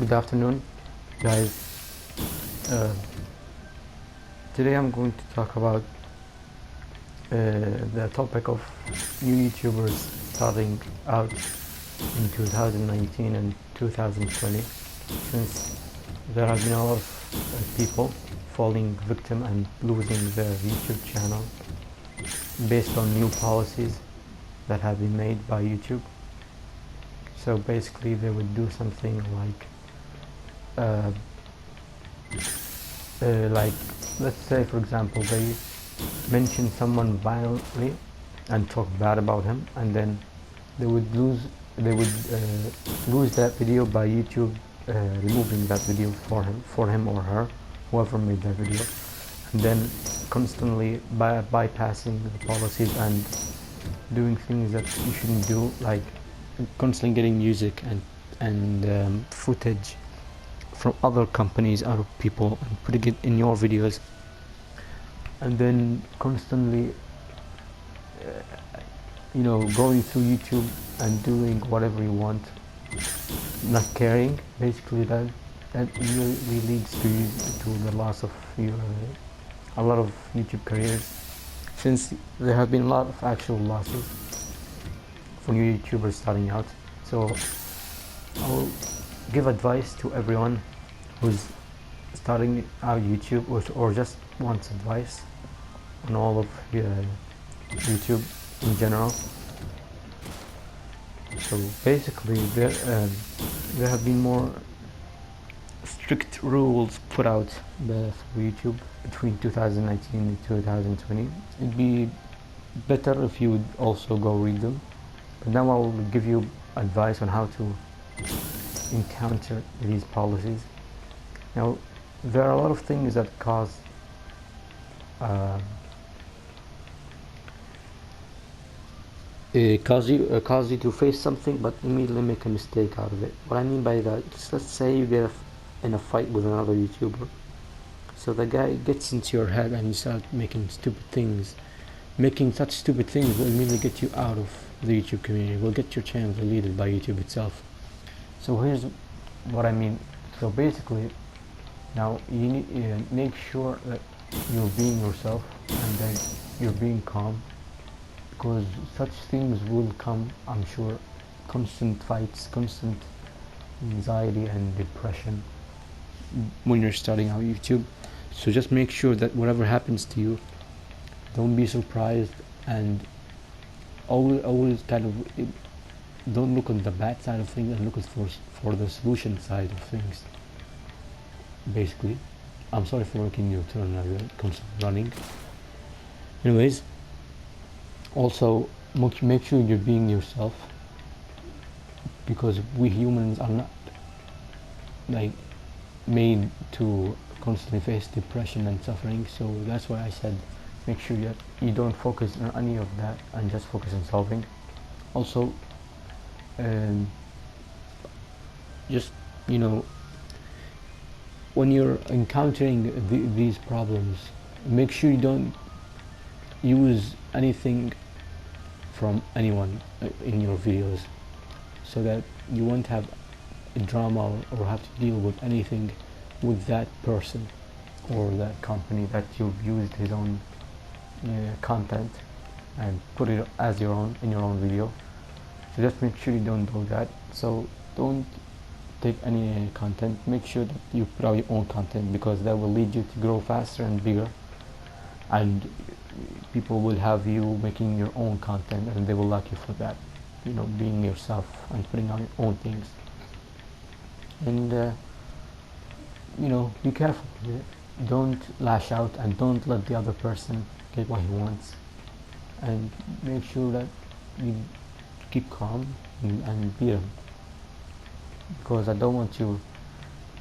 Good afternoon, guys. Uh, Today I'm going to talk about the topic of new YouTubers starting out in 2019 and 2020, since there have been a lot of people falling victim and losing their YouTube channel based on new policies that have been made by YouTube. So basically, they would do something like, let's say, for example, they mention someone violently and talk bad about him, and then they would lose that video by YouTube removing that video for him or her, whoever made that video, and then constantly bypassing the policies and doing things that you shouldn't do, like constantly getting music and footage from other companies, other people, and putting it in your videos, and then constantly going through YouTube and doing whatever you want, not caring. Basically, that really leads to the loss of a lot of YouTube careers, since there have been a lot of actual losses for new YouTubers starting out. So I'll give advice to everyone who's starting out YouTube, or just wants advice on all of YouTube in general. So basically, there have been more strict rules put out for YouTube between 2019 and 2020. It'd be better if you would also go read them. But now I'll give you advice on how to encounter these policies. Now, there are a lot of things that cause cause you to face something, but immediately make a mistake out of it. What I mean by that is, let's say you get in a fight with another YouTuber. So the guy gets into your head and you start making stupid things. Making such stupid things will immediately get you out of the YouTube community, will get your channel deleted by YouTube itself. So here's what I mean. So basically, now you need to make sure that you're being yourself and that you're being calm, because such things will come, I'm sure. Constant fights, constant anxiety and depression when you're starting out YouTube. So just make sure that whatever happens to you, don't be surprised, and always kind of don't look on the bad side of things, and look for the solution side of things. Basically, I'm sorry for making you turn constantly running. Anyways, also make sure you're being yourself, because we humans are not made to constantly face depression and suffering. So that's why I said make sure that you don't focus on any of that and just focus on solving. Also, just when you're encountering these problems, make sure you don't use anything from anyone in your videos, so that you won't have a drama or have to deal with anything with that person or that company that you've used his own content and put it as your own in your own video. So just make sure you don't do that. So don't take any content. Make sure that you put out your own content, because that will lead you to grow faster and bigger, and people will have you making your own content and they will like you for that, being yourself and putting out your own things. And be careful. Don't lash out, and don't let the other person get what he wants, and make sure that you keep calm and beat him, because I don't want you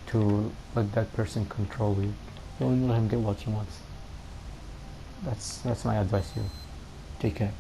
to let that person control you. Don't let him get what he wants. That's my advice to you. Take care.